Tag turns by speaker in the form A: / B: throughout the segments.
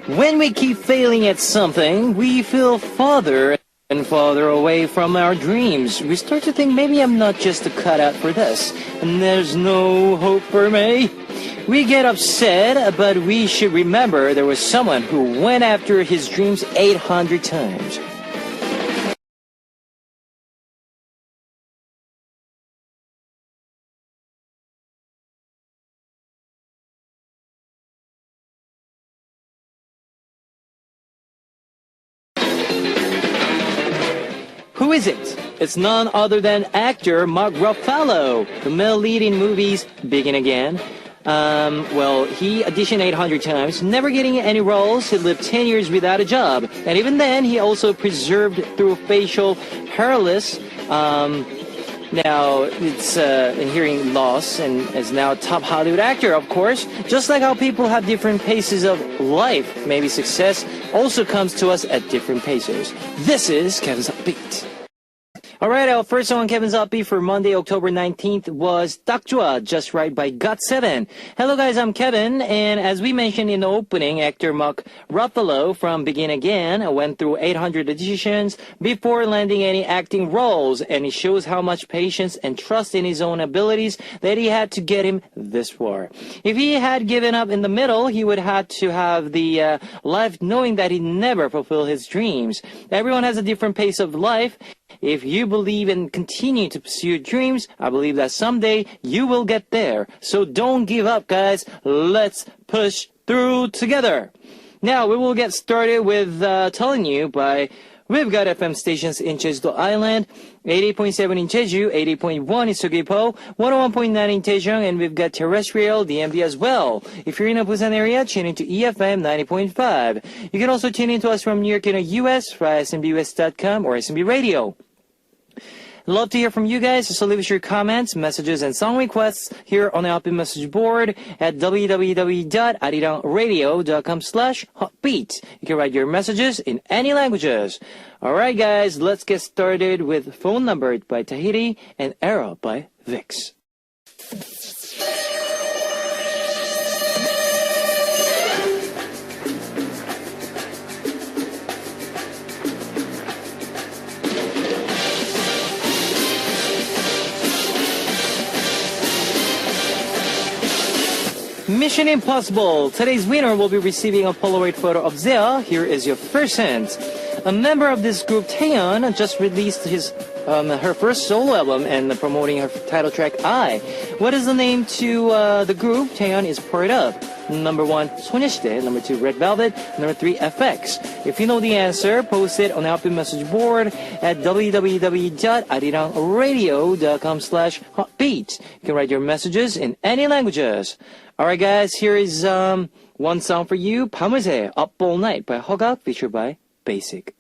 A: When we keep failing at something, we feel farther and farther away from our dreams. We start to think maybe I'm not just a cutout for this, and there's no hope for me. We get upset, but we should remember there was someone who went after his dreams 800 times. Who is it? It's none other than actor Mark Ruffalo, the male lead in movies Begin Again. He auditioned 800 times, never getting any roles. He lived 10 years without a job. And even then, he also preserved through facial hairless. Now, it's hearing loss and is now a top Hollywood actor, of course. Just like how people have different paces of life, maybe success also comes to us at different paces. This is Kevin's Upbeat. Alright, our first song on Kevin's Upbeat for Monday, October 19th was 딱 좋아, Just Right by GOT7. Hello guys, I'm Kevin, and as we mentioned in the opening, actor Mark Ruffalo from Begin Again went through 800 auditions before landing any acting roles, and it shows how much patience and trust in his own abilities that he had to get him this far. If he had given up in the middle, he would have to have the life knowing that he never fulfilled his dreams. Everyone has a different pace of life. If you believe and continue to pursue your dreams, I believe that someday you will get there. So don't give up, guys. Let's push through together. Now, we will get started with telling you we've got FM stations in Jeju Island, 88.7 in Jeju, 80.1 in Seogwipo, 101.9 in Daejeon, and we've got terrestrial DMB as well. If you're in the Busan area, tune into EFM 90.5. You can also tune in to us from New York in the US via smbus.com or SMB Radio. Love to hear from you guys, so leave us your comments, messages, and song requests here on the Upbeat message board at www.arirangradio.com/hotbeat. You can write your messages in any languages. Alright guys, let's get started with Phone Number by Tahiti and Era by Vix. Mission Impossible. Today's winner will be receiving a Polaroid photo of Zea. Here is your first hint. A member of this group, Taeyeon, just released her first solo album and promoting her title track, I. What is the name to the group Taeyeon is part of? Number 1, 소녀시대. Number 2, Red Velvet. Number 3, FX. If you know the answer, post it on the Upbeat message board at www.arirangradio.com/hotbeat. You can write your messages in any languages. Alright guys, here is one song for you, 밤을 새, Up All Night by Hogak, featured by Basic.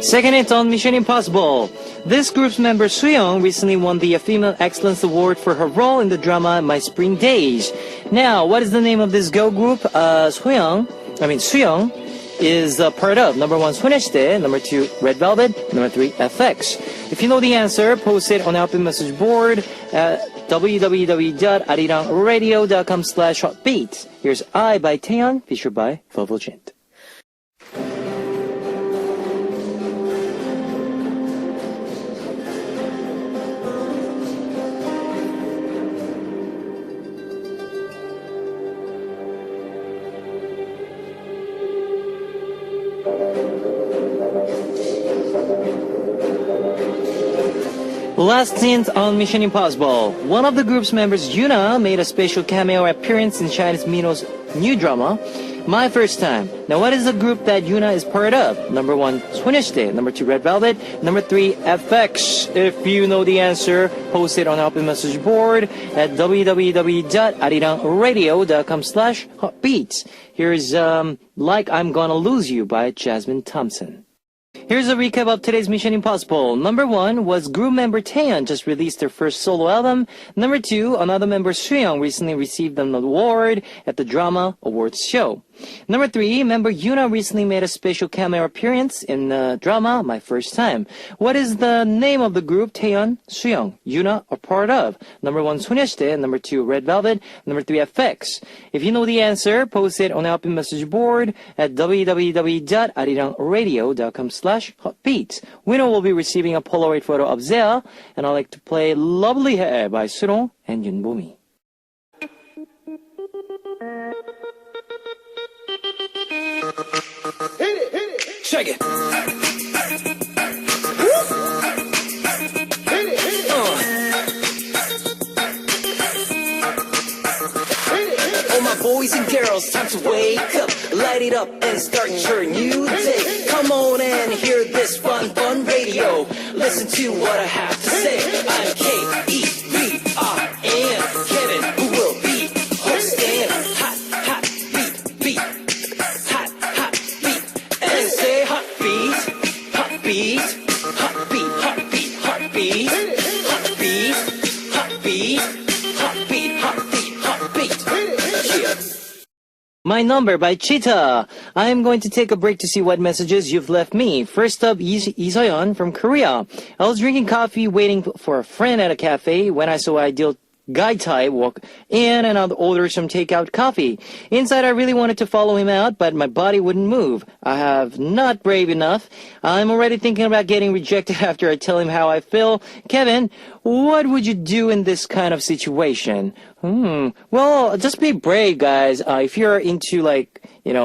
A: Second hint on Mission Impossible. This group's member Suyoung recently won the Female Excellence Award for her role in the drama My Spring Days. Now, what is the name of this girl group? Suyoung is part of number 1, 소녀시대, number 2, Red Velvet, number 3, FX. If you know the answer, post it on our Upbeat message board at www.arirangradio.com/hotbeat. Here's I by Taeyeon, featured by Fulgent. Last hint on Mission Impossible. One of the group's members, Yuna, made a special cameo appearance in Chinese Mino's new drama, My First Time. Now, what is the group that Yuna is part of? Number 1, 소녀시대. Number 2, Red Velvet. Number 3, FX. If you know the answer, post it on our message board at www.arirangradio.com/hotbeat. Here's Like I'm Gonna Lose You by Jasmine Thompson. Here's a recap of today's Mission Impossible. Number 1 was group member Taeyeon just released their first solo album. Number 2, another member Suyoung recently received an award at the Drama Awards show. Number 3, member Yuna recently made a special cameo appearance in the drama My First Time. What is the name of the group Taeyeon, Suyoung, Yuna are part of? Number 1, 소녀시대. Number 2, Red Velvet. Number 3, FX. If you know the answer, post it on our message board at www.arirangradio.com/hotbeats. Winner will be receiving a Polaroid photo of Zea, and I'd like to play Lovely Hair by Surong and Yunbomi.
B: Hit it. Check it. All my boys and girls, time to wake up, light it up and start your new day. Come on and hear this fun radio. Listen to what I have to say. I'm K-E-V-I-N, Kevin, who will be hosting hot beat. And say hot beat. Yeah.
A: My Number by Cheetah. I am going to take a break to see what messages you've left me. First up, Isoyeon from Korea. I was drinking coffee waiting for a friend at a cafe when I saw ideal guy type walk in and I'd order some takeout coffee. Inside, I really wanted to follow him out, but my body wouldn't move. I have not brave enough. I'm already thinking about getting rejected after I tell him how I feel. Kevin, what would you do in this kind of situation? Well, just be brave, guys. If you're into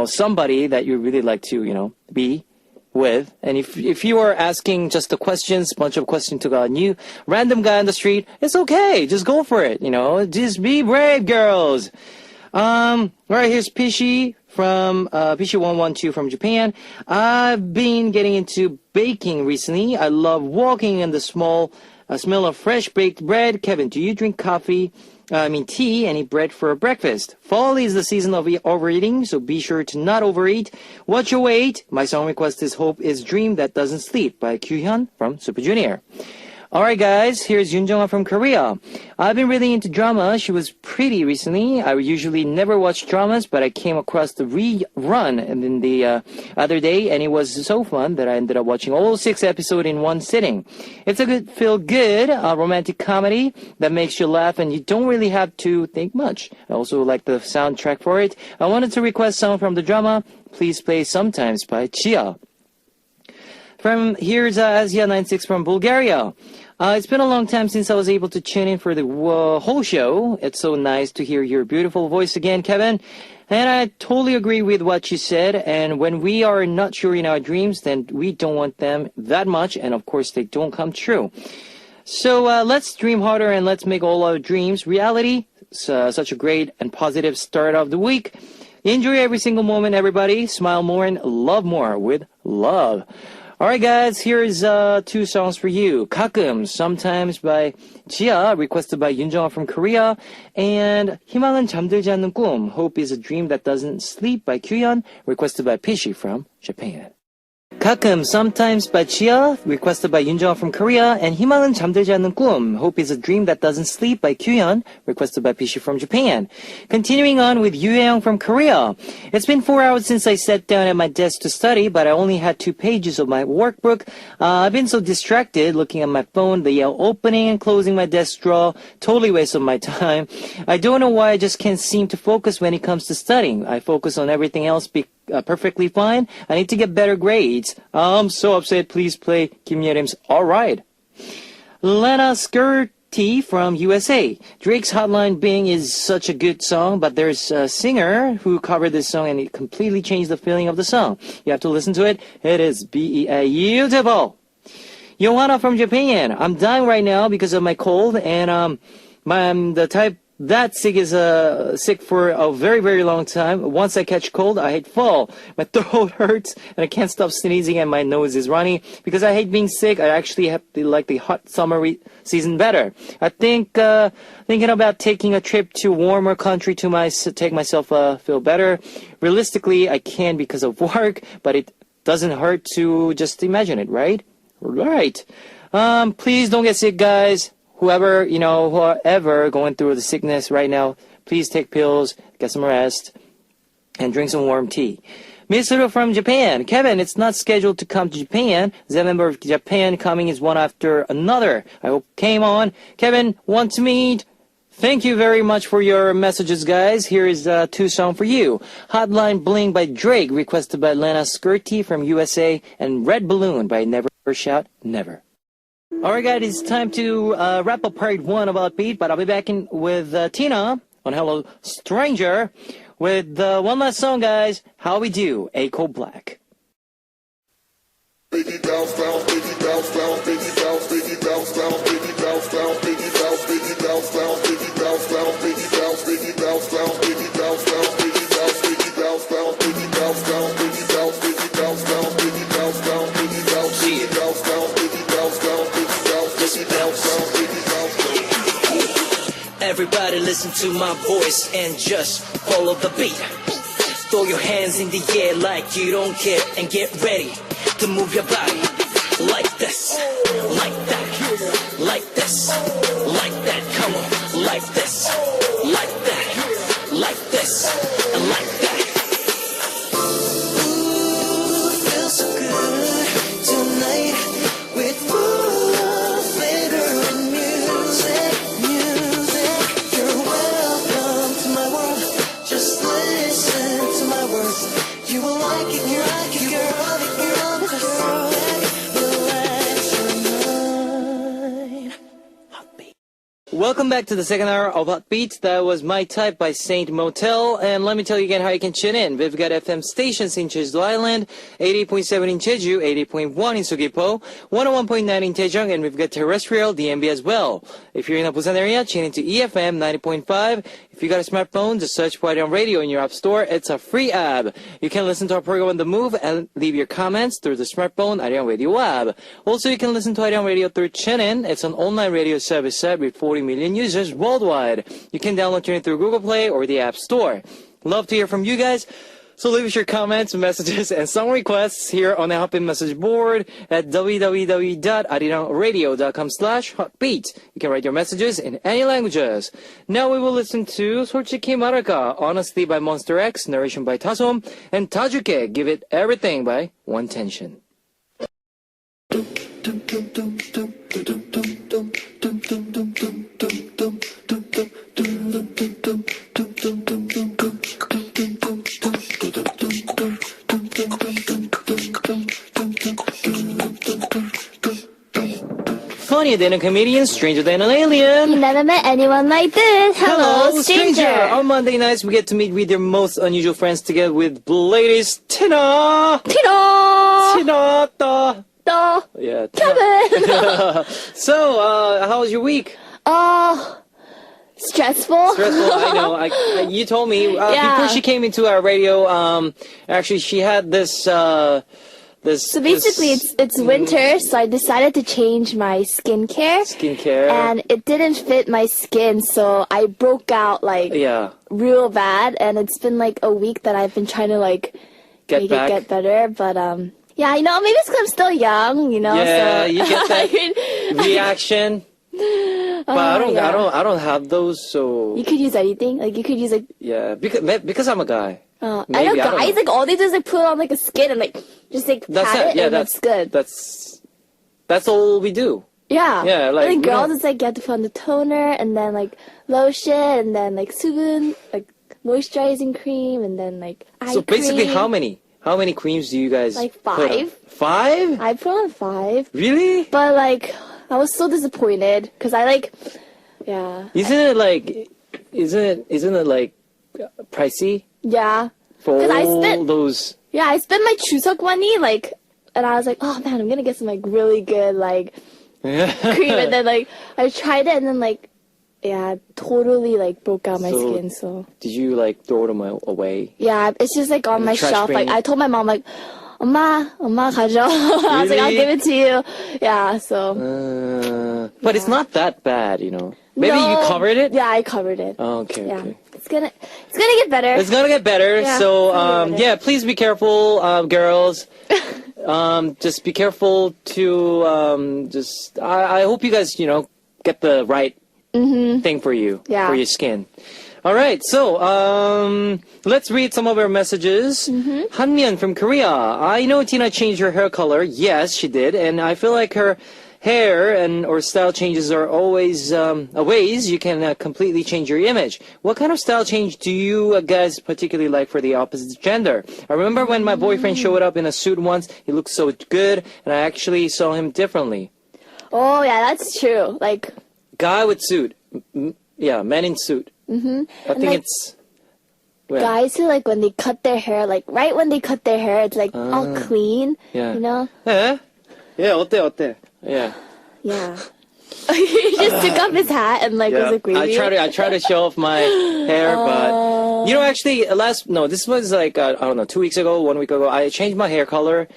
A: somebody that you really like to, be with, and if you are asking just the questions, bunch of questions to a new random guy on the street, it's okay. Just go for it. Just be brave, girls. All right, here's Pishi from Pishi112 from Japan. I've been getting into baking recently. I love walking in the smell of fresh baked bread. Kevin, do you drink tea and eat bread for breakfast? Fall is the season of overeating, so be sure to not overeat. Watch your weight. My song request is Hope is Dream That Doesn't Sleep by Kyuhyun from Super Junior. Alright guys, here's Yoon Jung-ah from Korea. I've been really into drama. She was pretty recently. I usually never watch dramas, but I came across the rerun in the other day, and it was so fun that I ended up watching all 6 episodes in one sitting. It's a good, feel-good romantic comedy that makes you laugh, and you don't really have to think much. I also like the soundtrack for it. I wanted to request a song from the drama. Please play Sometimes by Chia. Here's Asia96 from Bulgaria. It's been a long time since I was able to tune in for the whole show. It's so nice to hear your beautiful voice again, Kevin. And I totally agree with what you said. And when we are not sure in our dreams, then we don't want them that much. And of course, they don't come true. So let's dream harder and let's make all our dreams reality. Such a great and positive start of the week. Enjoy every single moment, everybody. Smile more and love more with love. Alright guys, here's 2 songs for you. 가끔, Sometimes by Jia, requested by Yoon Jung-ah from Korea, and 희망은 잠들지 않는 꿈, Hope is a Dream That Doesn't Sleep by Kyuhyun, requested by Pishi from Japan. 가끔, Sometimes by Chia, requested by Yoon Jung-ah from Korea, and 희망은 잠들지 않는 꿈, Hope is a Dream That Doesn't Sleep by Kyuhyun, requested by Pishi from Japan. Continuing on with Yoo Hae-young from Korea. It's been 4 hours since I sat down at my desk to study, but I only had 2 pages of my workbook. I've been so distracted looking at my phone, the opening and closing my desk drawer, totally waste of my time. I don't know why I just can't seem to focus when it comes to studying. I focus on everything else perfectly fine. I need to get better grades. I'm so upset. Please play Kim Yerim's Alright. Lena Skirty from USA. Drake's Hotline Bling is such a good song, but there's a singer who covered this song and it completely changed the feeling of the song. You have to listen to it. It is beautiful. Johanna from Japan. I'm dying right now because of my cold, and I'm the type that sick for a very, very long time. Once I catch cold, I hate fall. My throat hurts and I can't stop sneezing and my nose is runny. Because I hate being sick, I actually like the hot summer season better. I think thinking about taking a trip to warmer country to take myself feel better. Realistically, I can because of work, but doesn't hurt to just imagine it, right? Right. Please don't get sick, guys. Whoever going through the sickness right now, please take pills, get some rest, and drink some warm tea. Mitsuru from Japan. Kevin, it's not scheduled to come to Japan. The member of Japan coming is one after another. I hope came on. Kevin, want to meet? Thank you very much for your messages, guys. Here is two songs for you. Hotline Bling by Drake, requested by Lena Skirty from USA, and Red Balloon by Never Shout Never. Alright, guys, it's time to wrap up part 1 of Upbeat, but I'll be back in with Tina on Hello Stranger with one last song, guys. How We Do, Aiko Black.
C: Baby bounce, bounce, baby bounce, bounce, baby bounce, baby bounce, bounce, baby bounce, bounce, baby bounce, baby bounce, bounce, baby bounce, bounce, baby bounce, baby bounce, bounce, baby bounce, bounce, baby bounce, baby bounce, bounce, baby bounce, bounce, baby bounce, baby bounce, bounce, baby bounce, bounce, baby bounce, baby bounce, bounce, baby bounce, bounce, baby bounce, baby bounce, bounce, baby bounce.
B: Everybody listen to my voice and just follow the beat. Throw your hands in the air like you don't care and get ready to move your body like this, like that, like this, like that. Come on, like this, like that, like this, and like that. Ooh, feels so good tonight with full of flavor and music. You're welcome to my world. Just listen to my words. You will like it, you like it, girl.
A: Welcome back to the second hour of Upbeat. That was My Type by Saint Motel. And let me tell you again how you can tune in. We've got FM stations in Jeju Island, 88.7 in Jeju, 80.1 in Sugipo, 101.9 in Daejeong, and we've got terrestrial DMB as well. If you're in the Busan area, tune into EFM 90.5. If you got a smartphone, just search for Arirang Radio in your app store. It's a free app. You can listen to our program on the move and leave your comments through the smartphone Arirang Radio app. Also, you can listen to Arirang Radio through TuneIn. It's an online radio service set with 40 million users worldwide. You can download TuneIn through Google Play or the App Store. Love to hear from you guys. So leave us your comments, messages, and song requests here on the Hotbeat message board at www.arirangradio.com/hotbeat. You can write your messages in any languages. Now we will listen to 솔직히 말할까, Honestly by Monster X, narration by Tasom, and 타줄게, Give It Everything by One Tension. Funnier than a comedian, stranger than an alien.
D: You never met anyone like this. Hello, stranger.
A: On Monday nights, we get to meet with your most unusual friends together with ladies Tina.
D: Tina.
A: Yeah.
D: Kevin.
A: So, how was your week?
D: Stressful.
A: Stressful, I know. You told me before she came into our radio. Actually, she had this.
D: So basically, it's winter, so I decided to change my skincare. And it didn't fit my skin, so I broke out real bad. And it's been like a week that I've been trying to make it get better. But yeah, maybe it's because I'm still young,
A: Yeah,
D: so
A: you get that reaction. But I don't have those, so
D: you could use anything. You could use
A: because I'm a guy.
D: I know guys all they do is put on a skin and just pat it, and that's good.
A: That's all we do.
D: Yeah.
A: Yeah,
D: and then girls it's you have to put on the toner and then lotion and then sugun, moisturizing cream and then eye cream.
A: So basically, how many creams do you guys?
D: 5.
A: Put on? 5?
D: I put on 5.
A: Really?
D: But I was so disappointed because yeah.
A: Isn't it pricey?
D: Yeah.
A: For all those.
D: Yeah, I spent my Chuseok money and I was like, oh man, I'm gonna get some really good cream, and then I tried it and then totally broke out my skin. So
A: did you throw them away?
D: Yeah, it's just on my shelf.
A: bin?
D: I told my mom 엄마 가져. I was like, I'll give it to you. Yeah, so.
A: But it's not that bad, Maybe you covered it?
D: Yeah, I covered it.
A: Oh, okay,
D: yeah.
A: okay.
D: It's gonna get better.
A: It's gonna get better.
D: Yeah,
A: so, please be careful, girls. just be careful to I hope you guys, get the right thing for you, for your skin. All right, so let's read some of our messages. Hanmyeon from Korea. I know Tina changed her hair color. Yes, she did. And I feel like her hair or style changes are always ways you can completely change your image. What kind of style change do you guys particularly like for the opposite gender? I remember when my boyfriend showed up in a suit once. He looked so good, and I actually saw him differently.
D: Oh, yeah, that's true. Like,
A: guy with suit. Yeah, man in suit. I think it's... Well,
D: guys who, like, when they cut their hair, like, right when they cut their hair, it's, like, all clean,
A: yeah.
D: you know?
A: Yeah, 어때? Yeah.
D: Yeah. He just took off his hat and, like, was agreeing.
A: I try to show off my hair, but... actually, this was, like, I don't know, 2 weeks ago, 1 week ago, I changed my hair color.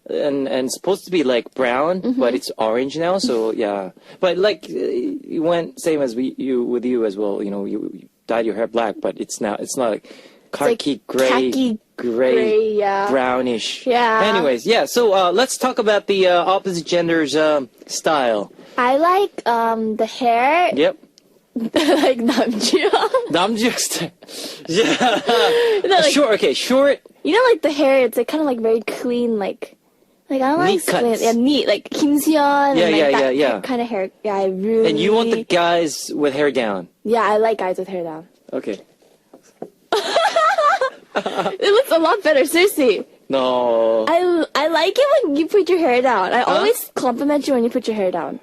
A: And it's supposed to be like brown, but it's orange now. So yeah, but like you went same as with you as well. You dyed your hair black, but it's not like khaki gray, brownish.
D: Yeah.
A: Anyways, yeah. So let's talk about the opposite gender's style.
D: I like the hair.
A: Yep.
D: Like
A: Namjoon style. Yeah. Short.
D: You know, like the hair, it's like kind of like very clean, like I don't like
A: neat cuts.
D: Yeah, neat, like Kim Seon.
A: Yeah.
D: Kind of hair. Yeah, I really.
A: And you want the guys with hair down.
D: Yeah, I like guys with hair down.
A: Okay.
D: It looks a lot better, seriously.
A: No.
D: I like it when you put your hair down. I always compliment you when you put your hair down.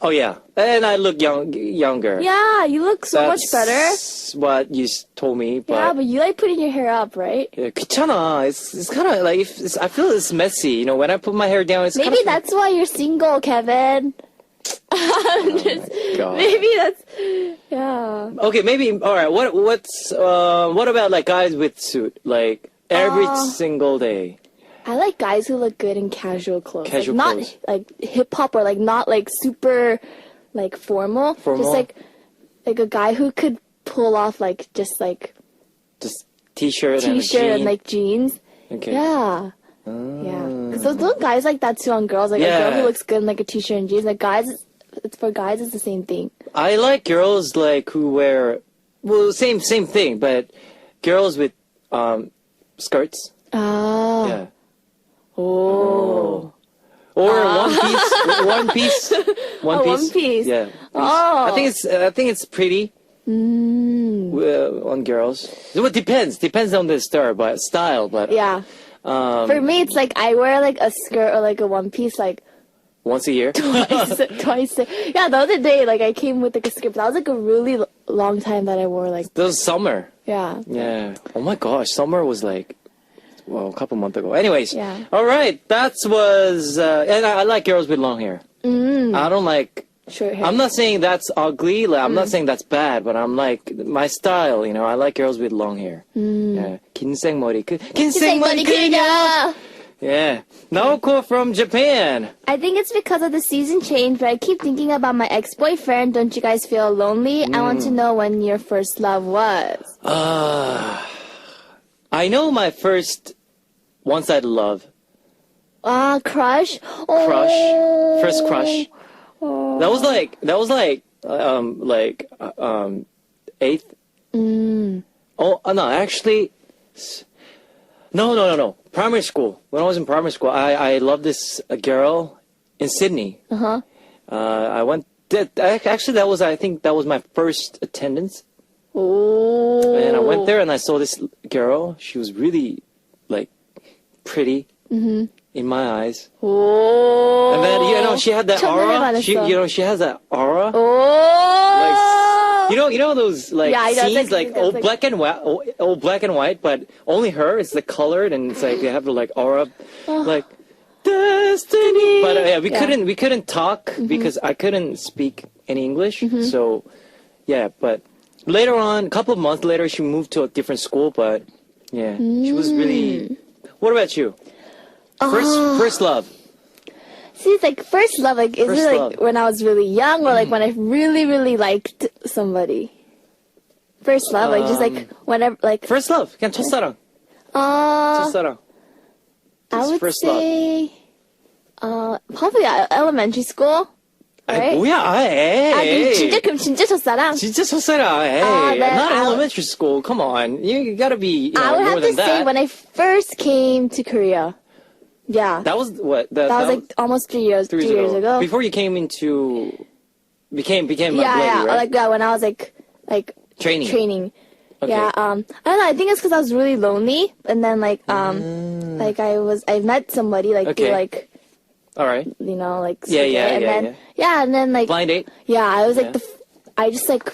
A: Oh yeah, and I look younger.
D: Yeah, you look so much better.
A: That's what you told me. But
D: yeah, but you like putting your hair up, right?
A: Yeah, 귀찮아. It's kind of like I feel it's messy. When I put my hair down, it's
D: maybe that's why you're single, Kevin.
A: God.
D: Maybe that's
A: Okay, maybe all right. What about like guys with suit, like every single day?
D: I like guys who look good in casual clothes.
A: Casual
D: like,
A: clothes.
D: Not like hip hop or like not like super like formal. Just like a guy who could pull off like just
A: t-shirt
D: and like jeans.
A: Okay.
D: Yeah. Yeah. Because those guys like that too on girls. Like a girl who looks good in like a t-shirt and jeans. Like guys, it's for guys. It's the same thing.
A: I like girls like who wear same thing, but girls with skirts.
D: Ah.
A: Yeah.
D: Oh.
A: Or one piece.
D: One piece.
A: Yeah.
D: Oh.
A: I think it's pretty on girls. It depends on the style, but
D: yeah. For me, it's like I wear like a skirt or like a one piece like
A: once a year.
D: Twice. Yeah, the other day like I came with like a skirt. That was like a really long time that I wore like.
A: That was summer.
D: Yeah.
A: Yeah. Oh my gosh, summer was like. Well, a couple months ago. Anyways,
D: yeah.
A: All right, and I like girls with long hair. I don't like
D: short hair.
A: I'm not saying that's ugly. Like, I'm not saying that's bad, but I'm like my style. I like girls with long hair. Yeah, 긴 생머리 그녀. Yeah, Naoko from Japan.
D: I think it's because of the season change, but I keep thinking about my ex-boyfriend. Don't you guys feel lonely? I want to know when your first love was.
A: I know my first one-sided love.
D: Crush?
A: First crush. Oh. That was like eighth. Oh, no, actually, no. Primary school. When I was in primary school, I loved this girl in Sydney. I went, actually I think that was my first attendance.
D: Oh.
A: And I went there and I saw this girl. She was really, like, pretty in my eyes.
D: Oh.
A: And then, she had that aura. She has that aura.
D: Oh.
A: Like, those, like, scenes, like, all black and white, but only her is, like, colored, and it's, like, they have the, like, aura, like, destiny. But, we couldn't talk because I couldn't speak any English. So, yeah, but... Later on, a couple of months later, she moved to a different school, but yeah, she was really... What about you? First love.
D: See, it's like first love, like, is it like when I was really young or like when I really, really liked somebody? First love, like just like whenever, like...
A: First love, 그냥 첫사랑. 첫사랑.
D: I would say Probably elementary school. Right?
A: 뭐야, 에이.
D: 진짜 첫사랑.
A: 진짜 첫사랑, 에이. Not elementary school. Come on. You gotta be,
D: I would
A: more
D: have
A: than
D: to
A: that.
D: say when I first came to Korea. Yeah.
A: That was what?
D: That was like almost 3 years ago.
A: Before you came into, became a lady,
D: yeah,
A: right?
D: like when I was like training.
A: Okay.
D: Yeah, I don't know. I think it's because I was really lonely, and then like I met somebody like through like.
A: All right.
D: You know, like
A: and
D: then like
A: blind date.
D: Yeah, I was like I just like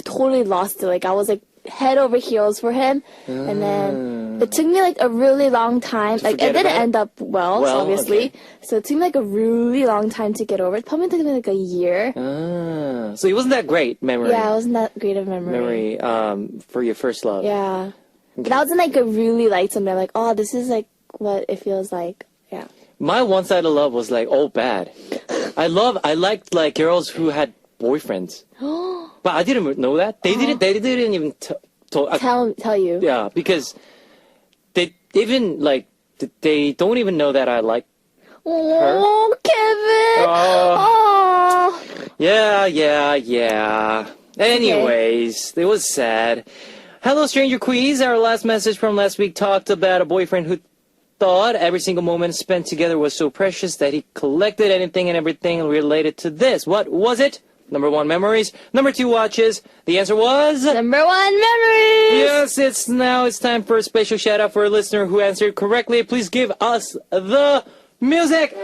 D: totally lost it. Like I was like head over heels for him, and then it took me like a really long time. Like it didn't end up well obviously.
A: Okay.
D: So it took me like a really long time to get over it. Probably took me like a year.
A: So it wasn't that great memory.
D: Yeah, it wasn't that great of memory.
A: For your first love.
D: Yeah, but I wasn't like a really like something like, oh, this is like what it feels like. Yeah.
A: My one-sided love was like all bad. I liked like girls who had boyfriends. But I didn't know that. They didn't even
D: tell you.
A: Yeah, because they even like they don't even know that I like
D: Oh, Kevin.
A: Oh. Yeah. Anyways, it was sad. Hello, Stranger Quiz. Our last message from last week talked about a boyfriend who thought every single moment spent together was so precious that he collected anything and everything related to this. What was it? Number 1, memories. Number 2, watches. The answer was...
D: Number 1, memories!
A: Yes, it's time for a special shout out for a listener who answered correctly. Please give us the music!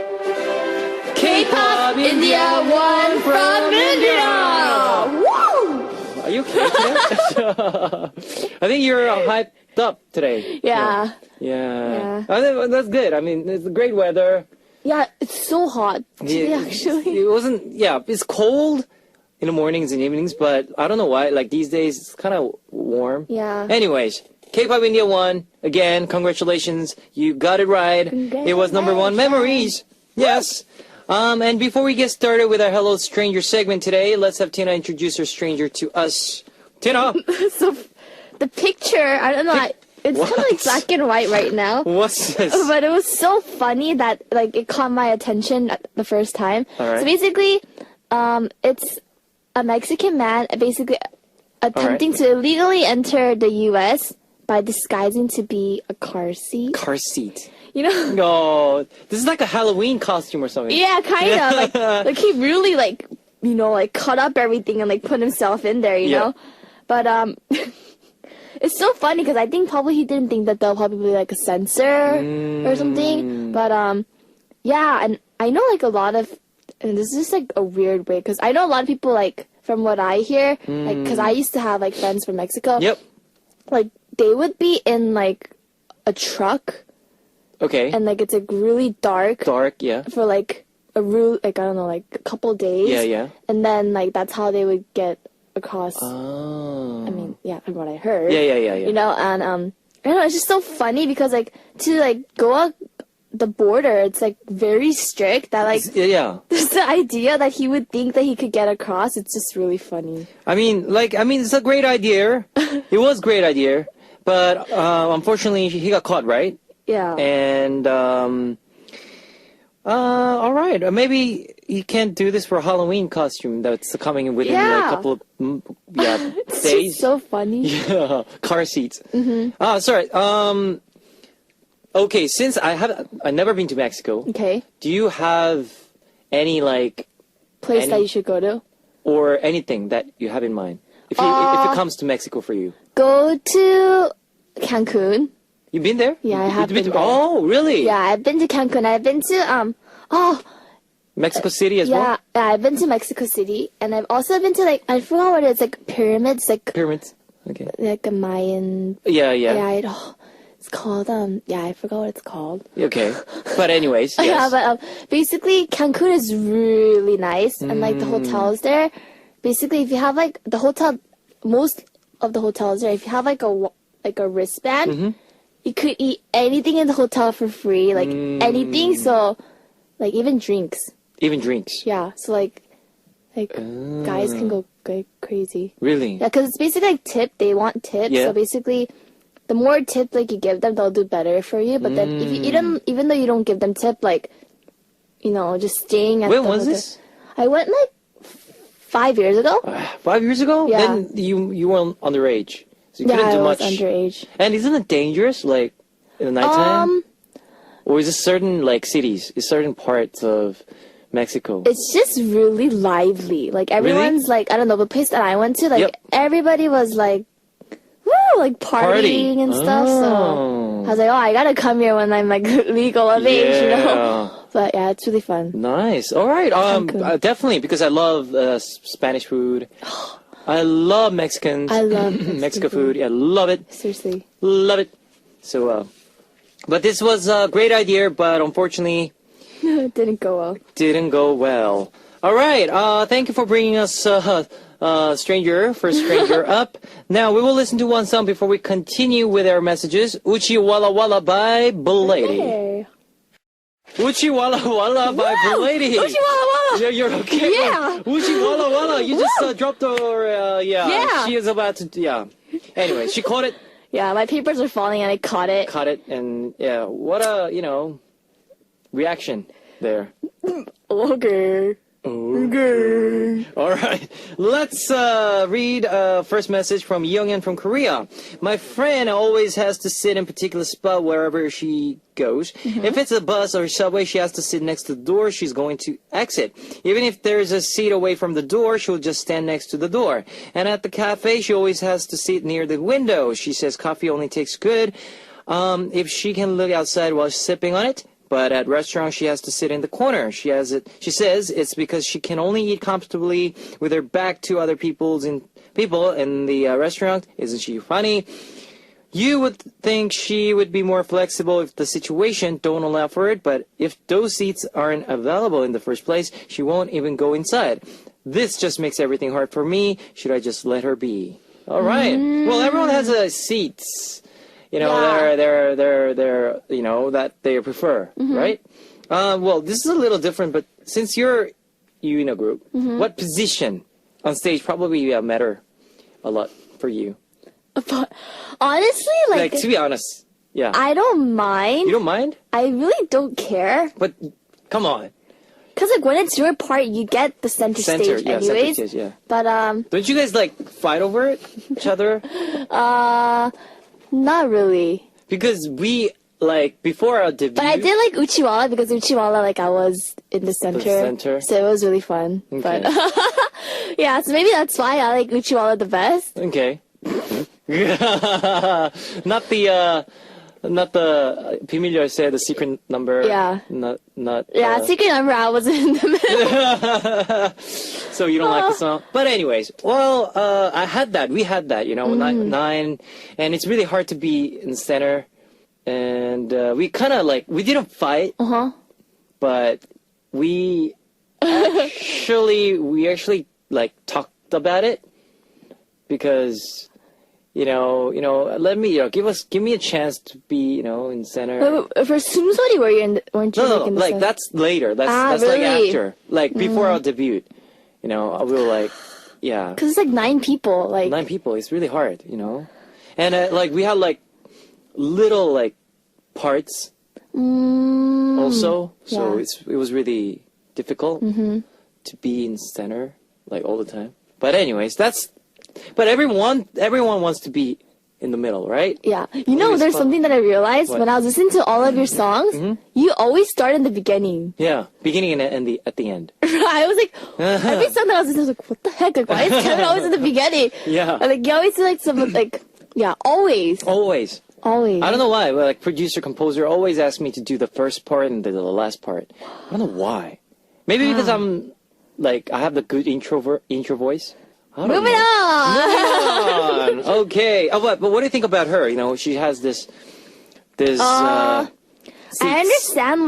D: K-pop India 1 from India! Woo!
A: Are you okay today? I think you're hyped up today.
D: Yeah.
A: I think that's good. I mean, it's great weather.
D: Yeah, it's so hot today, actually.
A: It wasn't, it's cold in the mornings and evenings, but I don't know why. Like these days, it's kind of warm.
D: Yeah.
A: Anyways, K-pop India 1. Again, congratulations. You got it right. It was number 1, memories. Yes. And before we get started with our Hello Stranger segment today, let's have Tina introduce her stranger to us. Tina!
D: So, the picture, I don't know, it's kind of like black and white right now.
A: What's this?
D: But it was so funny that like it caught my attention the first time.
A: All right.
D: So basically, it's a Mexican man basically attempting to illegally enter the U.S. by disguising to be a car seat.
A: Car seat.
D: You know?
A: No, this is like a Halloween costume or something.
D: Yeah, kind of. Like he really like cut up everything and like put himself in there. You know, but it's so funny because I think probably he didn't think that they'll probably be like a censor or something. But yeah, and I know like a lot of, and this is like a weird way because I know a lot of people like from what I hear, like because I used to have like friends from Mexico.
A: Yep.
D: Like they would be in like a truck.
A: Okay.
D: And like it's like really dark.
A: Dark, yeah.
D: For like a like I don't know, like a couple days.
A: Yeah.
D: And then like that's how they would get across.
A: Oh.
D: I mean, yeah, from what I heard.
A: Yeah.
D: You know, and I don't know, it's just so funny because like to like go up the border, it's like very strict. That like just the idea that he would think that he could get across, it's just really funny.
A: I mean, it's a great idea. It was a great idea, but unfortunately he got caught, right?
D: Yeah.
A: And all right, maybe you can't do this for a Halloween costume that's coming within like a couple of
D: it's
A: days.
D: Just so funny.
A: Yeah, car seats. Sorry. Okay, since I've never been to Mexico.
D: Okay.
A: Do you have any like
D: place that you should go to,
A: or anything that you have in mind if it comes to Mexico for you?
D: Go to Cancun.
A: You've been there?
D: Yeah, I have been there.
A: Oh, really?
D: Yeah, I've been to Cancun. I've been to
A: Mexico City as well?
D: Yeah, I've been to Mexico City, and I've also been to like I forgot what it's like pyramids, like
A: pyramids. Okay.
D: Like a Mayan.
A: Yeah.
D: It's called I forgot what it's called.
A: Okay, but anyways, yes.
D: Yeah, but basically Cancun is really nice, and like the hotels there. Basically, if you have like the hotel, most of the hotels there, if you have like a wristband. You could eat anything in the hotel for free, like anything. So, like even drinks.
A: Even drinks.
D: Yeah. So like guys can go crazy.
A: Really?
D: Yeah, because it's basically like tip. They want tips.
A: Yeah.
D: So basically, the more tip like you give them, they'll do better for you. But then if you eat them, even though you don't give them tip, like just staying at
A: When was this?
D: I went like 5 years ago.
A: 5 years ago?
D: Yeah.
A: Then you were underage. So you couldn't do much.
D: I was underage.
A: And isn't it dangerous, like, in the nighttime? Or is it certain, like, cities? Is certain parts of Mexico?
D: It's just really lively. Like, everyone's, like, I don't know, the place that I went to, like, everybody was, like, woo, like, partying and stuff. So I was like, I gotta come here when I'm, like, legal of age, But, yeah, it's really fun.
A: Nice. All right. Definitely, because I love Spanish food. I love Mexicans.
D: I love
A: Mexican food. Yeah, love it.
D: Seriously.
A: Love it. So, but this was a great idea, but unfortunately...
D: it didn't go well.
A: Didn't go well. All right. Thank you for bringing us Stranger Up. Now, we will listen to one song before we continue with our messages. Uchi Walla Walla by Belady.
D: Hey.
A: Uchi Walla Walla by Belady.
D: Uchi Walla Walla.
A: You're okay?
D: Yeah.
A: Uchi Walla Walla. You just dropped her,
D: Yeah.
A: She is about to, Anyway, she caught it.
D: Yeah, my papers are falling and I caught it.
A: And what a, reaction there.
D: Okay.
A: All right. Let's read first message from Youngin from Korea. My friend always has to sit in a particular spot wherever she goes. If it's a bus or subway, she has to sit next to the door she's going to exit. Even if there's a seat away from the door, she'll just stand next to the door. And at the cafe, she always has to sit near the window. She says coffee only tastes good if she can look outside while sipping on it. But at restaurants, she has to sit in the corner. She says it's because she can only eat comfortably with her back to other people in the restaurant. Isn't she funny? You would think she would be more flexible if the situation don't allow for it, but if those seats aren't available in the first place, she won't even go inside. This just makes everything hard for me. Should I just let her be? All right. Well, everyone has a seats. They're that they prefer, right? Well, this is a little different, but since you're in a group, what position on stage probably matter a lot for you?
D: But honestly, like
A: to be honest, yeah.
D: I don't mind.
A: You don't mind?
D: I really don't care.
A: But come on.
D: Because like when it's your part, you get the center stage anyways.
A: Center stage, yeah.
D: But
A: don't you guys like fight over each other?
D: Not really.
A: Because we, like, before our debut...
D: But I did like Uchiwala because Uchiwala, like, I was in the center. So it was really fun.
A: Okay.
D: But yeah, so maybe that's why I like Uchiwala the best.
A: Okay. Not the Pimilio said the secret number.
D: Yeah.
A: Not.
D: Yeah, secret number. I was in the middle.
A: So you don't like the song, but anyways, well, I had that. We had that, nine, and it's really hard to be in the center, and we kind of we didn't fight, but we actually like talked about it because. Let me, give me a chance to be, in the center.
D: Wait, for Sumsori, weren't you
A: No,
D: in the center?
A: that's later. That's
D: really?
A: like after. Like, before our debut. We were like, yeah.
D: Because it's like 9 people.
A: 9 people. It's really hard, And, we had, little, parts also. So it was really difficult to be in the center, all the time. But anyways, But everyone wants to be in the middle, right?
D: Yeah. There's something that I realized when I was listening to all of your songs. You always start in the beginning.
A: Yeah, beginning and at the end.
D: I was like, every song that I was listening to, I was like, what the heck? Like, why is Kevin always in the beginning?
A: Yeah.
D: And, you always do some always.
A: Always. I don't know why, but producer, composer always asks me to do the first part and the last part. I don't know why. Maybe because I'm I have the good intro voice.
D: Moving on.
A: Okay. Oh, but what do you think about her? She has this.
D: I understand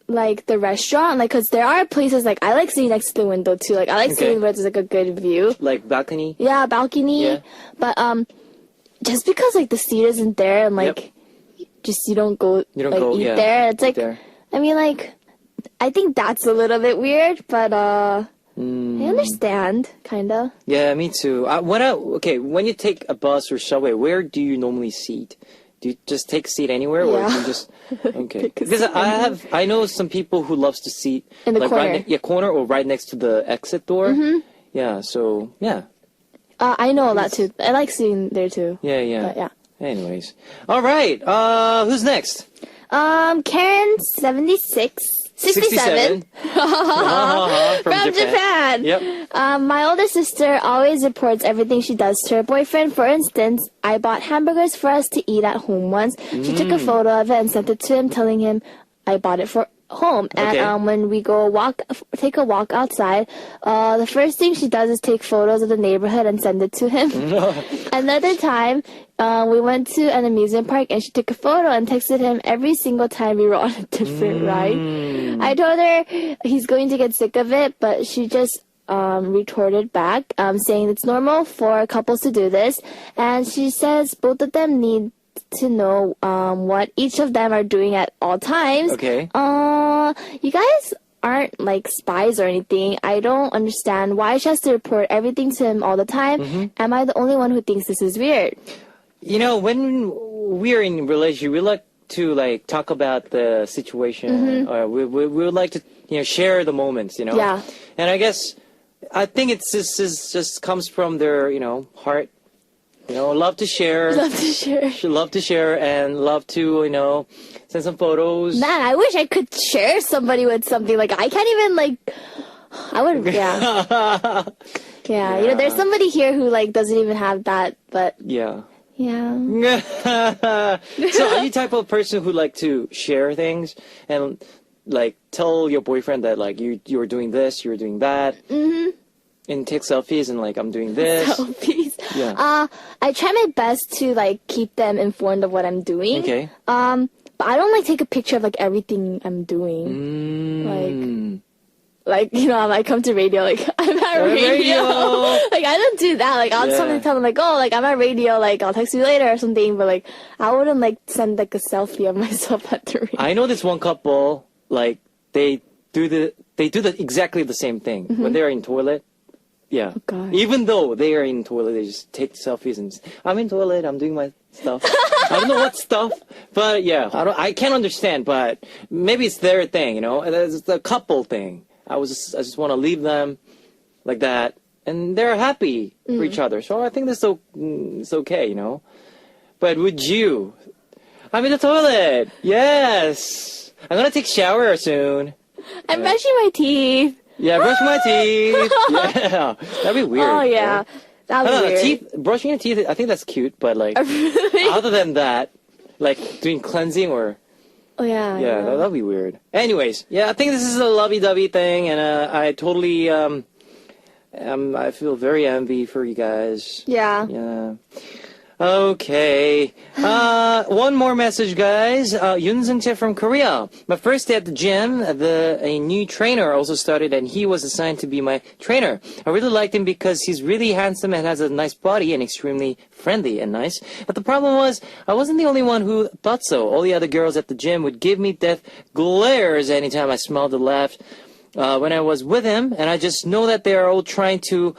D: the restaurant, because there are places I like sitting next to the window too. I like sitting where there's a good view. Like
A: balcony.
D: Yeah, balcony. Yeah. But just because the seat isn't there and you don't go eat there. It's there. I mean I think that's a little bit weird, but I understand, kinda.
A: Yeah, me too. When you take a bus or subway, where do you normally sit? Do you just take a seat anywhere, or you just okay? Because I know some people who loves to sit
D: in the corner.
A: Corner or right next to the exit door. Yeah, so yeah.
D: I know that too. I like sitting there too.
A: Yeah.
D: But, yeah.
A: Anyways, all right. Who's next?
D: Karen 67. From Japan.
A: Yep.
D: My older sister always reports everything she does to her boyfriend. For instance, I bought hamburgers for us to eat at home once. She took a photo of it and sent it to him, telling him I bought it for home. And when we take a walk outside, the first thing she does is take photos of the neighborhood and send it to him. Another time, we went to an amusement park and she took a photo and texted him every single time we were on a different ride. I told her he's going to get sick of it, but she just retorted back, saying it's normal for couples to do this. And she says both of them need to know what each of them are doing at all times.
A: Okay.
D: You guys aren't like spies or anything. I don't understand why she has to report everything to him all the time. Am I the only one who thinks this is weird?
A: You know, when we're in a relationship, we like to like talk about the situation, or we would like to share the moments,
D: Yeah.
A: And I think it's just comes from their heart. Love to share.
D: Love to share.
A: Love to share and love to, send some photos.
D: Man, I wish I could share somebody with something. Like, I can't even, I would, yeah. Yeah, there's somebody here who, doesn't even have that, but.
A: Yeah.
D: Yeah.
A: So, are you type of person who like to share things and, tell your boyfriend that, you were doing this, you were doing that? And take selfies and I'm doing this.
D: Selfies.
A: Yeah.
D: I try my best to keep them informed of what I'm doing.
A: Okay.
D: But I don't take a picture of everything I'm doing. I come to radio I'm at radio. I don't do that. I'll sometimes tell them I'm at radio. I'll text you later or something. But I wouldn't send a selfie of myself at the radio.
A: I know this one couple they do exactly the same thing when they're in toilet. Yeah.
D: Oh, God.
A: Even though they are in toilet, they just take selfies and I'm in toilet, I'm doing my stuff. I don't know what stuff, but yeah, I can't understand, but maybe it's their thing, It's a couple thing. I just want to leave them like that, and they're happy for each other. So I think it's okay, But would you? I'm in the toilet. Yes. I'm gonna take a shower soon.
D: I'm brushing my teeth.
A: Yeah, brush my teeth. Yeah, that'd be weird.
D: Oh yeah, that'd be weird.
A: Brushing your teeth, I think that's cute, but
D: really?
A: Other than that, doing cleansing or.
D: Oh yeah.
A: Yeah, that'd be weird. Anyways, yeah, I think this is a lovey-dovey thing, and I totally I feel very envy for you guys.
D: Yeah.
A: Yeah. Okay. One more message, guys. Yoon Seung-chae from Korea. My first day at the gym, a new trainer also started, and he was assigned to be my trainer. I really liked him because he's really handsome and has a nice body and extremely friendly and nice. But the problem was, I wasn't the only one who thought so. All the other girls at the gym would give me death glares anytime I smiled or laughed. When I was with him, and I just know that they are all trying to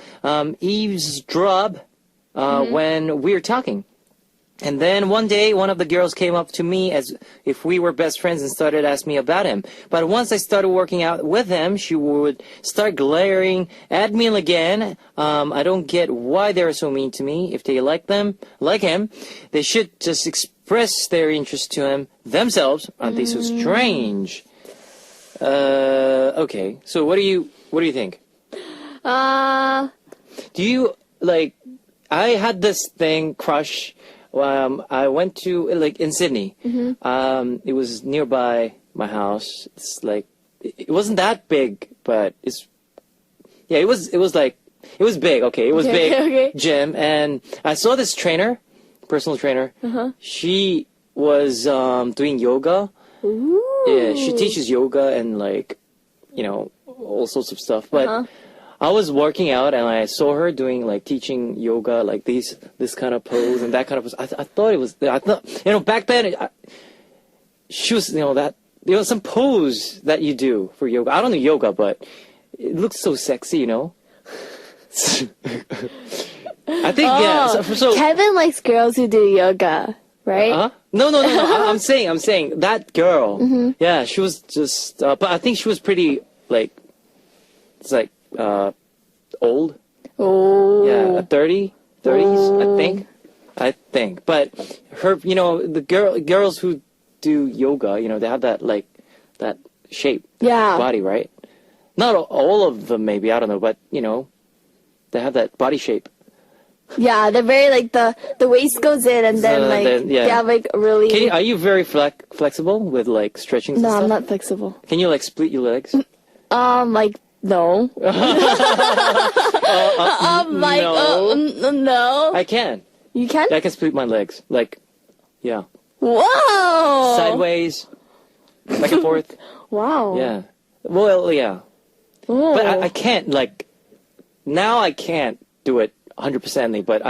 A: eavesdrop when we were talking. And then one day, one of the girls came up to me as if we were best friends and started asking me about him. But once I started working out with him, she would start glaring at me again. I don't get why they're so mean to me. If they like him, they should just express their interest to him themselves. Aren't they so strange? Okay. So what do you think? Do you I had this crush. I went to in Sydney. It was nearby my house. It's it wasn't that big, but it was big. Okay, it was big.
D: Okay.
A: Gym, and I saw this personal trainer. She was doing yoga.
D: Ooh.
A: Yeah, she teaches yoga and all sorts of stuff. But I was working out and I saw her doing teaching yoga, this kind of pose and that kind of pose. I thought it was, back then she was, some pose that you do for yoga. I don't do yoga, but it looks so sexy, I think, yeah. So
D: Kevin likes girls who do yoga. right?
A: No. I'm saying that girl. Yeah, she was just. But I think she was pretty like. It's like old.
D: Oh.
A: Yeah, 30s, I think. But her, the girls who do yoga, they have that like that shape, body, right? Not all of them, maybe, I don't know, but they have that body shape.
D: Yeah, they're very like the waist goes in and then they have like really.
A: Are you very flexible with like stretching?
D: No,
A: and stuff?
D: I'm not flexible.
A: Can you like split your legs?
D: Like no. No.
A: I can.
D: You can?
A: I can split my legs. Like, yeah.
D: Whoa.
A: Sideways, back and forth.
D: Wow.
A: Yeah. Well, yeah.
D: Whoa.
A: But I can't like. Now I can't do it 100%. But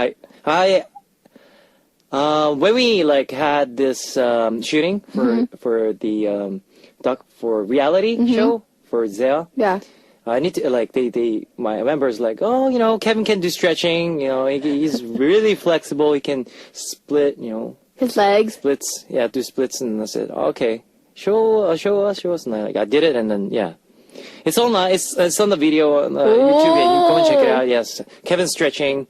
A: when we like had this shooting for the for reality show for Zea.
D: Yeah.
A: I need to like my members like, oh, Kevin can do stretching, he's really flexible, he can split,
D: his legs,
A: splits, do splits. And I said, okay, show us, and I did it, and then it's on it's on the video on YouTube, and you go and check it out. Yes, Kevin stretching,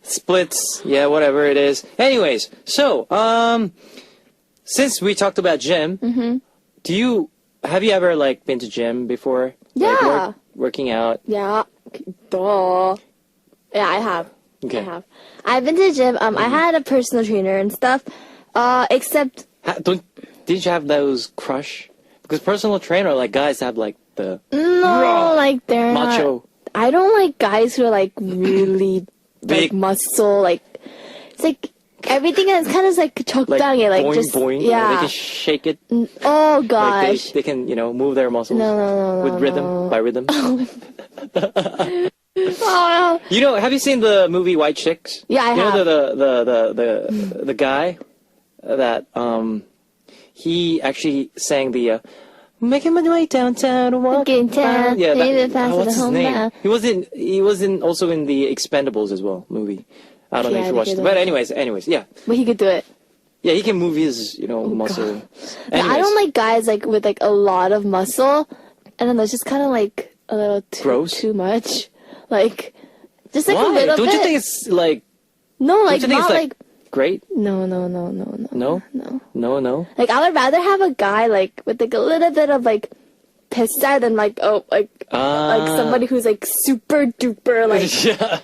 A: splits, whatever it is. Anyways, so since we talked about gym, have you ever like been to gym before?
D: Yeah.
A: Like, working out.
D: Yeah. Duh. Yeah, I have.
A: Okay.
D: I have. I've been to the gym. I had a personal trainer and stuff. Except.
A: Didn't you have those crush? Because personal trainer, like guys have like the.
D: No, like they're
A: macho.
D: Not, I don't like guys who are like really
A: big
D: like muscle. Like it's like. Everything is kind of like 적당해, like
A: boing,
D: just
A: boing,
D: yeah.
A: They can shake it.
D: Oh gosh.
A: Like they can move their muscles.
D: No,
A: with rhythm by rhythm.
D: Oh.
A: Have you seen the movie White Chicks?
D: Yeah, I have.
A: The guy that he actually sang the making my way downtown, walking town. Yeah, what's his name? Now. He was also in the Expendables as well movie. I don't know if you watched it. But anyways, yeah.
D: But he could do it.
A: Yeah, he can move his, muscle.
D: I don't like guys like with like a lot of muscle, and then that's just kind of like a little too much. Like, just like a little bit.
A: Don't you think it's like?
D: No, like not
A: like great.
D: No.
A: No.
D: Like I would rather have a guy like with like a little bit of like pizza than like somebody who's like super duper like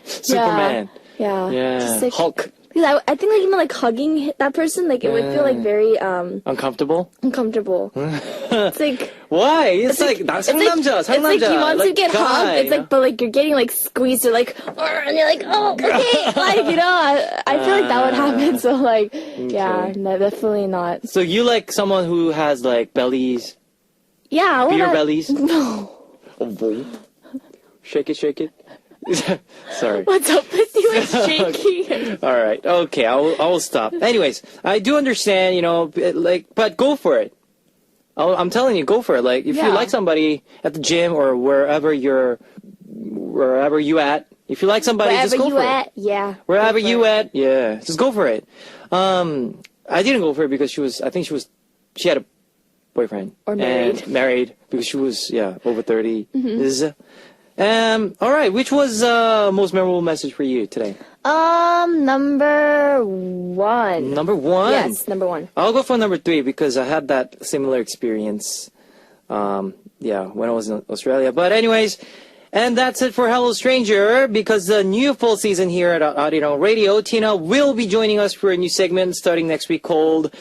A: Superman.
D: Yeah. Just, like,
A: Hulk.
D: Because I think like even like hugging that person, like it would feel like very
A: uncomfortable.
D: It's like
A: why? It's like that's 상남자.
D: It's like you want to get hugged. It's like but like you're getting like squeezed or like and you're like okay like I feel like that would happen. So like yeah, no, definitely not.
A: So you like someone who has like bellies?
D: Yeah,
A: beer bellies.
D: No.
A: Shake it. Sorry.
D: What's up with you and shaking?
A: All right. Okay. I will stop. Anyways, I do understand. But go for it. I'm telling you, go for it. Like, if you like somebody at the gym or wherever you at, if you like somebody, just go for it.
D: Yeah.
A: Wherever you at, yeah, just go for it. I didn't go for it because she had a boyfriend
D: or married.
A: And married because she was over 30. All right. Which was most memorable message for you today?
D: Number one.
A: Number one?
D: Yes, number one.
A: I'll go for number 3 because I had that similar experience, when I was in Australia. But anyways, and that's it for Hello Stranger, because the new full season here at Arirang Radio, Tina will be joining us for a new segment starting next week called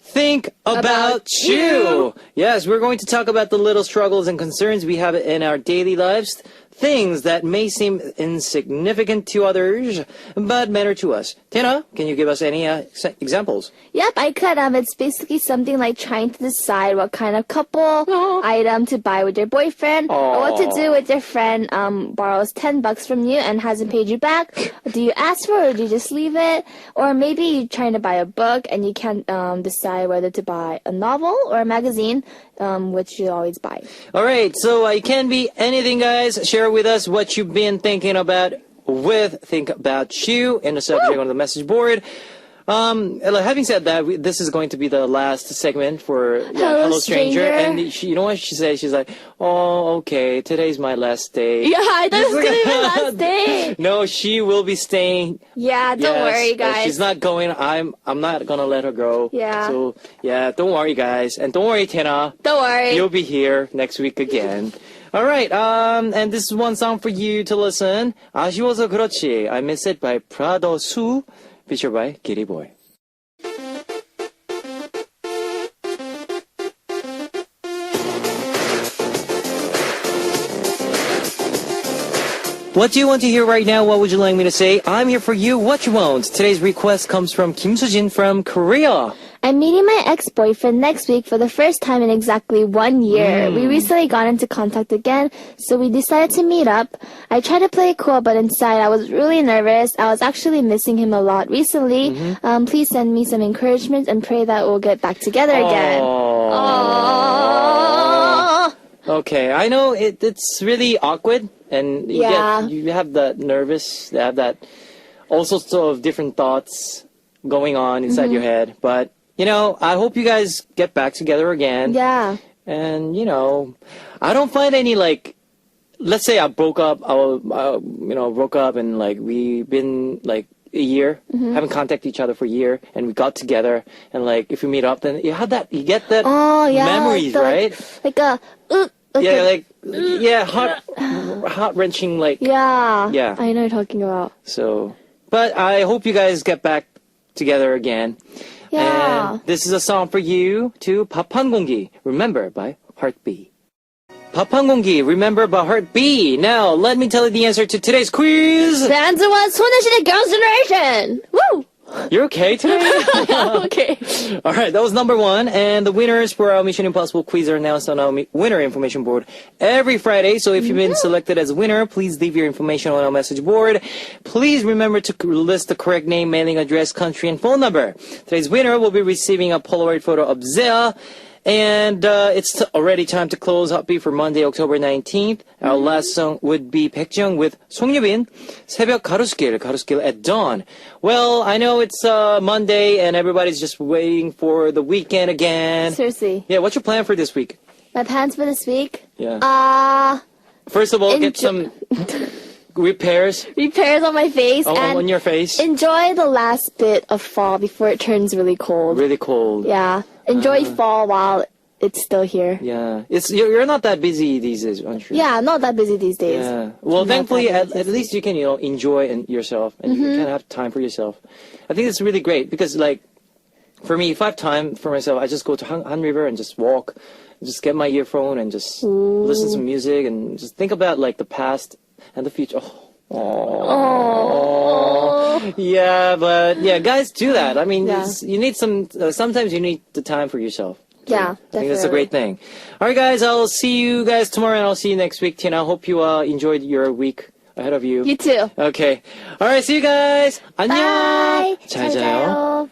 A: Think About You. Yes, we're going to talk about the little struggles and concerns we have in our daily lives, things that may seem insignificant to others, but matter to us. Tina, can you give us any examples?
D: Yep, I could. It's basically something like trying to decide what kind of couple item to buy with your boyfriend, or what to do with your friend borrows $10 from you and hasn't paid you back. Do you ask for it, or do you just leave it? Or maybe you're trying to buy a book and you can't decide whether to buy a novel or a magazine, which you always buy.
A: All right, so it can be anything, guys. Share with us what you've been thinking about with Think About You in the subject on the message board. Having said that, this is going to be the last segment for Hello Stranger. And you know what she said? She's like, oh, okay, today's my last day.
D: Yeah, I thought it was going to be my last day.
A: No, she will be staying.
D: Yeah, don't worry, guys.
A: She's not going. I'm not going to let her go.
D: Yeah.
A: So, yeah, don't worry, guys. And don't worry, Tina.
D: Don't worry.
A: You'll be here next week again. All right, and this is one song for you to listen. 아쉬워서 그렇지. I Miss It by Prado Su. Featured by Giddy Boy. What do you want to hear right now? What would you like me to say? I'm here for you. What you want? Today's request comes from Kim Sujin from Korea.
D: I'm meeting my ex-boyfriend next week for the first time in exactly 1 year. We recently got into contact again, so we decided to meet up. I tried to play it cool, but inside I was really nervous. I was actually missing him a lot recently. Please send me some encouragement and pray that we'll get back together again. Aww.
A: Okay, I know it's really awkward, and you have that nervous, you have that all sorts of different thoughts going on inside your head, but you know, I hope you guys get back together again.
D: Yeah.
A: And, you know, I don't find any, like, let's say I broke up, broke up and, like, we've been, like, a year, haven't contacted each other for a year, and we got together, and, like, if we meet up, then you get that memories, right?
D: Like a,
A: heart-wrenching, like.
D: Yeah.
A: Yeah.
D: I know what you're talking about.
A: So, but I hope you guys get back together again.
D: Yeah.
A: And this is a song for you to 밥 한 공기, Remember by Heartbeat. 밥 한 공기, Remember by Heartbeat. Now, let me tell you the answer to today's quiz.
D: The answer was 소녀시대 Girls' Generation. Woo!
A: You're okay today?
D: Okay.
A: All right, that was number one. And the winners for our Mission Impossible quiz are announced on our winner information board every Friday. So if you've been selected as a winner, please leave your information on our message board. Please remember to list the correct name, mailing address, country, and phone number. Today's winner will be receiving a Polaroid photo of Zia. And it's already time to close Hotbeat for Monday, October 19th. Our last song would be 백지영 with 송유빈, 새벽 가로수길 at dawn. Well, I know it's Monday and everybody's just waiting for the weekend again.
D: Seriously.
A: Yeah, what's your plan for this week?
D: My plans for this week?
A: Yeah. First of all, get some repairs.
D: Repairs on my face. And
A: on your face.
D: Enjoy the last bit of fall before it turns really cold.
A: Really cold.
D: Yeah. Enjoy fall while it's still here.
A: Yeah. You're not that busy these days, aren't you?
D: Yeah, not that busy these days.
A: Yeah. Well, thankfully, at least you can, enjoy yourself and you can have time for yourself. I think it's really great because, like, for me, if I have time for myself, I just go to Han River and just walk, just get my earphone and just listen to some music and just think about, like, the past and the future. Yeah, but yeah, guys do that. I mean, you need sometimes you need the time for yourself.
D: Yeah,
A: I think that's a great thing. All right, guys, I'll see you guys tomorrow and I'll see you next week. Tina, I hope you enjoyed your week ahead of you.
D: You too.
A: Okay. All right, see you guys. 안녕.
D: Bye.
A: 잘 자요.